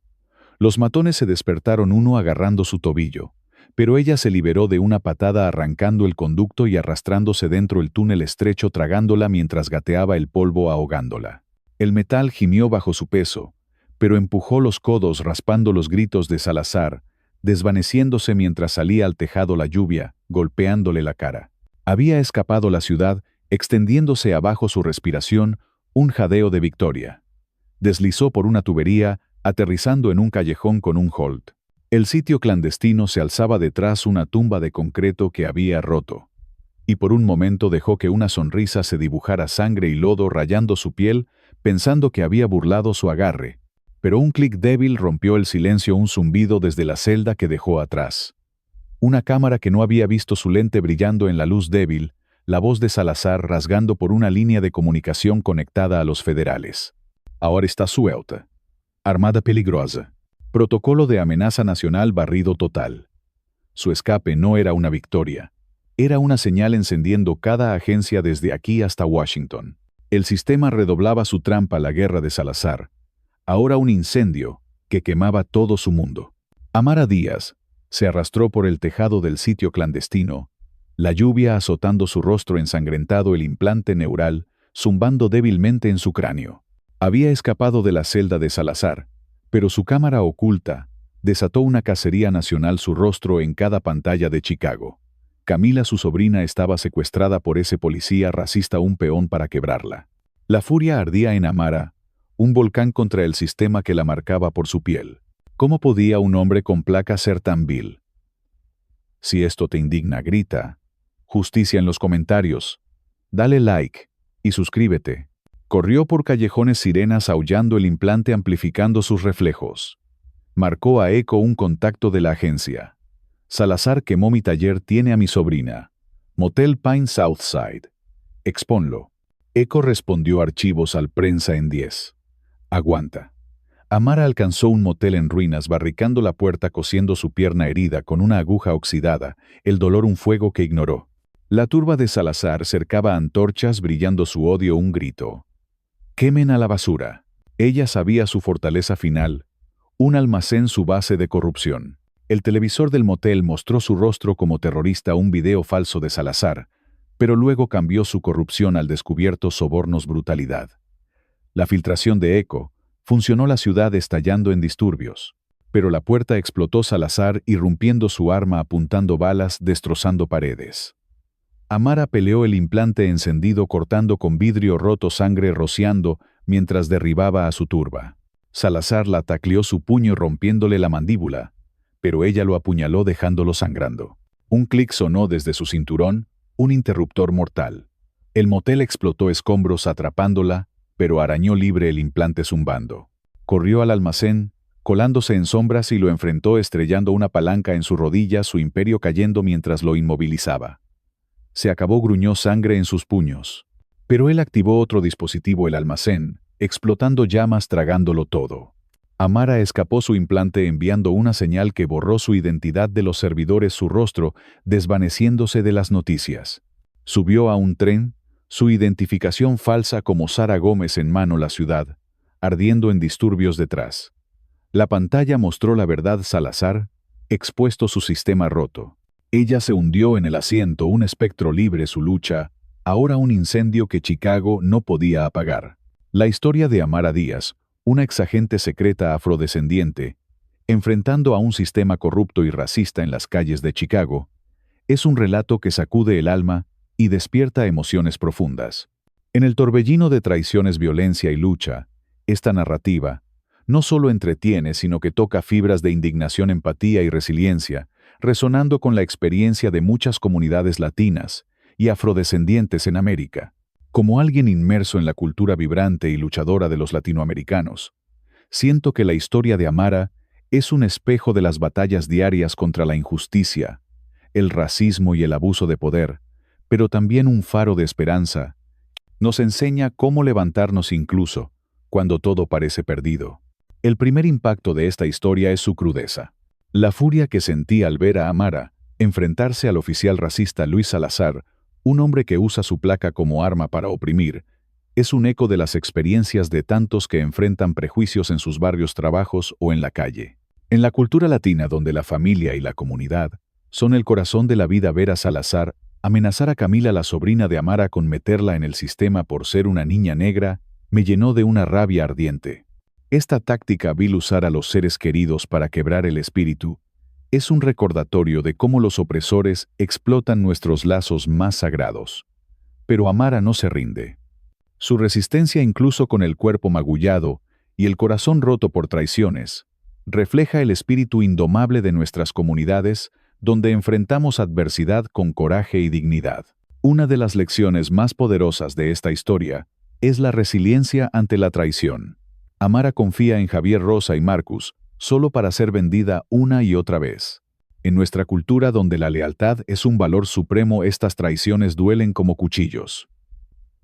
S1: Los matones se despertaron, uno agarrando su tobillo, pero ella se liberó de una patada, arrancando el conducto y arrastrándose dentro el túnel estrecho, tragándola mientras gateaba el polvo, ahogándola. El metal gimió bajo su peso, pero empujó los codos, raspando los gritos de Salazar, desvaneciéndose mientras salía al tejado la lluvia, golpeándole la cara. Había escapado la ciudad, extendiéndose abajo su respiración, un jadeo de victoria. Deslizó por una tubería, aterrizando en un callejón con un Holt. El sitio clandestino se alzaba detrás, una tumba de concreto que había roto. Y por un momento dejó que una sonrisa se dibujara, sangre y lodo rayando su piel, pensando que había burlado su agarre. Pero un clic débil rompió el silencio, un zumbido desde la celda que dejó atrás. Una cámara que no había visto, su lente brillando en la luz débil, la voz de Salazar rasgando por una línea de comunicación conectada a los federales. «Ahora está suelta. Armada peligrosa. Protocolo de amenaza nacional, barrido total». Su escape no era una victoria. Era una señal, encendiendo cada agencia desde aquí hasta Washington. El sistema redoblaba su trampa, la guerra de Salazar. Ahora un incendio que quemaba todo su mundo. Amara Díaz se arrastró por el tejado del sitio clandestino, la lluvia azotando su rostro ensangrentado, el implante neural zumbando débilmente en su cráneo. Había escapado de la celda de Salazar, pero su cámara oculta desató una cacería nacional, su rostro en cada pantalla de Chicago. Camila, su sobrina, estaba secuestrada por ese policía racista, un peón para quebrarla. La furia ardía en Amara, un volcán contra el sistema que la marcaba por su piel. ¿Cómo podía un hombre con placa ser tan vil? Si esto te indigna, grita justicia en los comentarios. Dale like y suscríbete. Corrió por callejones, sirenas aullando, el implante amplificando sus reflejos. Marcó a Eco, un contacto de la agencia. «Salazar quemó mi taller, tiene a mi sobrina. Motel Pine Southside. Expónlo». Eco respondió archivos al prensa en 10. Aguanta. Amara alcanzó un motel en ruinas, barricando la puerta, cosiendo su pierna herida con una aguja oxidada, el dolor un fuego que ignoró. La turba de Salazar cercaba antorchas, brillando su odio, un grito. «Quemen a la basura». Ella sabía su fortaleza final, un almacén, su base de corrupción. El televisor del motel mostró su rostro como terrorista, un video falso de Salazar, pero luego cambió su corrupción al descubierto, sobornos, brutalidad. La filtración de Eco funcionó, la ciudad estallando en disturbios. Pero la puerta explotó, Salazar irrumpiendo, su arma apuntando balas, destrozando paredes. Amara peleó, el implante encendido cortando con vidrio roto, sangre rociando mientras derribaba a su turba. Salazar la tacleó, su puño rompiéndole la mandíbula, pero ella lo apuñaló dejándolo sangrando. Un clic sonó desde su cinturón, un interruptor mortal. El motel explotó, escombros atrapándola, pero arañó libre, el implante zumbando. Corrió al almacén, colándose en sombras, y lo enfrentó, estrellando una palanca en su rodilla, su imperio cayendo mientras lo inmovilizaba. Se acabó, gruñó, sangre en sus puños. Pero él activó otro dispositivo, el almacén, explotando llamas, tragándolo todo. Amara escapó su implante, enviando una señal que borró su identidad de los servidores, su rostro desvaneciéndose de las noticias. Subió a un tren, su identificación falsa como Sara Gómez en mano, la ciudad ardiendo en disturbios detrás. La pantalla mostró la verdad, Salazar expuesto, su sistema roto. Ella se hundió en el asiento, un espectro libre, su lucha, ahora un incendio que Chicago no podía apagar. La historia de Amara Díaz, una exagente secreta afrodescendiente, enfrentando a un sistema corrupto y racista en las calles de Chicago, es un relato que sacude el alma y despierta emociones profundas. En el torbellino de traiciones, violencia y lucha, esta narrativa no solo entretiene, sino que toca fibras de indignación, empatía y resiliencia, resonando con la experiencia de muchas comunidades latinas y afrodescendientes en América. Como alguien inmerso en la cultura vibrante y luchadora de los latinoamericanos, siento que la historia de Amara es un espejo de las batallas diarias contra la injusticia, el racismo y el abuso de poder, pero también un faro de esperanza. Nos enseña cómo levantarnos incluso cuando todo parece perdido. El primer impacto de esta historia es su crudeza. La furia que sentí al ver a Amara enfrentarse al oficial racista Luis Salazar, un hombre que usa su placa como arma para oprimir, es un eco de las experiencias de tantos que enfrentan prejuicios en sus barrios, trabajos o en la calle. En la cultura latina, donde la familia y la comunidad son el corazón de la vida, ver a Salazar amenazar a Camila, la sobrina de Amara, con meterla en el sistema por ser una niña negra, me llenó de una rabia ardiente. Esta táctica vil, usar a los seres queridos para quebrar el espíritu, es un recordatorio de cómo los opresores explotan nuestros lazos más sagrados. Pero Amara no se rinde. Su resistencia, incluso con el cuerpo magullado y el corazón roto por traiciones, refleja el espíritu indomable de nuestras comunidades, donde enfrentamos adversidad con coraje y dignidad. Una de las lecciones más poderosas de esta historia es la resiliencia ante la traición. Amara confía en Javier, Rosa y Marcus solo para ser vendida una y otra vez. En nuestra cultura, donde la lealtad es un valor supremo, estas traiciones duelen como cuchillos.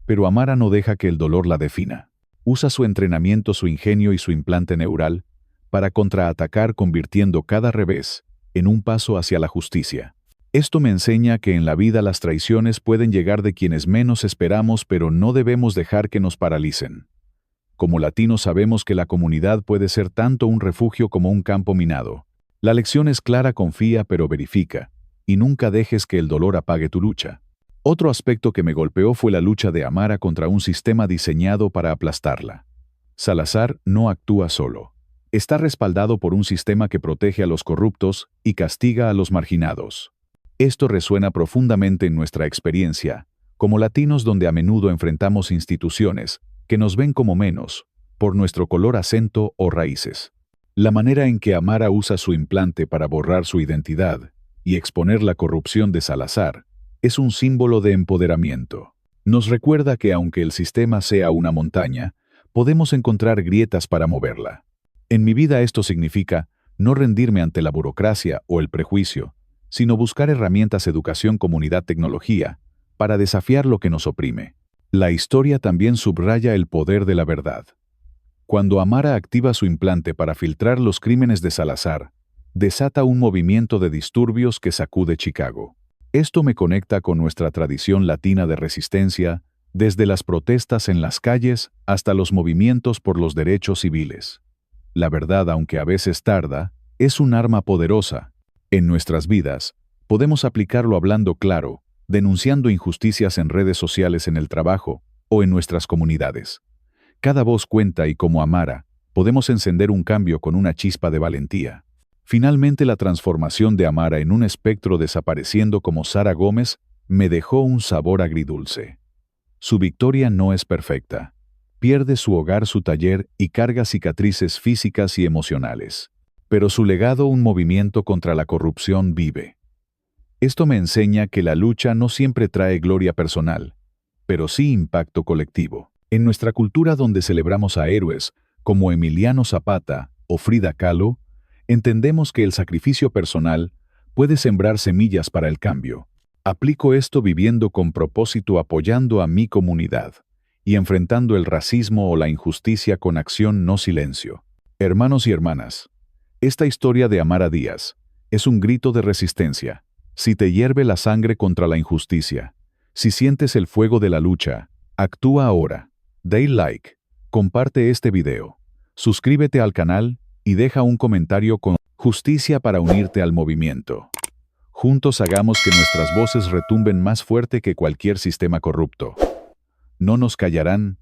S1: Pero Amara no deja que el dolor la defina. Usa su entrenamiento, su ingenio y su implante neural para contraatacar, convirtiendo cada revés en un paso hacia la justicia. Esto me enseña que en la vida las traiciones pueden llegar de quienes menos esperamos, pero no debemos dejar que nos paralicen. Como latinos sabemos que la comunidad puede ser tanto un refugio como un campo minado. La lección es clara: confía pero verifica, y nunca dejes que el dolor apague tu lucha. Otro aspecto que me golpeó fue la lucha de Amara contra un sistema diseñado para aplastarla. Salazar no actúa solo. Está respaldado por un sistema que protege a los corruptos y castiga a los marginados. Esto resuena profundamente en nuestra experiencia, como latinos, donde a menudo enfrentamos instituciones que nos ven como menos, por nuestro color, acento o raíces. La manera en que Amara usa su implante para borrar su identidad y exponer la corrupción de Salazar es un símbolo de empoderamiento. Nos recuerda que aunque el sistema sea una montaña, podemos encontrar grietas para moverla. En mi vida esto significa no rendirme ante la burocracia o el prejuicio, sino buscar herramientas, educación, comunidad, tecnología, para desafiar lo que nos oprime. La historia también subraya el poder de la verdad. Cuando Amara activa su implante para filtrar los crímenes de Salazar, desata un movimiento de disturbios que sacude Chicago. Esto me conecta con nuestra tradición latina de resistencia, desde las protestas en las calles hasta los movimientos por los derechos civiles. La verdad, aunque a veces tarda, es un arma poderosa. En nuestras vidas, podemos aplicarlo hablando claro, denunciando injusticias en redes sociales, en el trabajo o en nuestras comunidades. Cada voz cuenta, y como Amara, podemos encender un cambio con una chispa de valentía. Finalmente, la transformación de Amara en un espectro desapareciendo como Sara Gómez me dejó un sabor agridulce. Su victoria no es perfecta. Pierde su hogar, su taller y carga cicatrices físicas y emocionales. Pero su legado, un movimiento contra la corrupción, vive. Esto me enseña que la lucha no siempre trae gloria personal, pero sí impacto colectivo. En nuestra cultura, donde celebramos a héroes como Emiliano Zapata o Frida Kahlo, entendemos que el sacrificio personal puede sembrar semillas para el cambio. Aplico esto viviendo con propósito, apoyando a mi comunidad y enfrentando el racismo o la injusticia con acción, no silencio. Hermanos y hermanas, esta historia de Amara Díaz es un grito de resistencia. Si te hierve la sangre contra la injusticia, si sientes el fuego de la lucha, actúa ahora. Dale like, comparte este video, suscríbete al canal y deja un comentario con justicia para unirte al movimiento. Juntos hagamos que nuestras voces retumben más fuerte que cualquier sistema corrupto. No nos callarán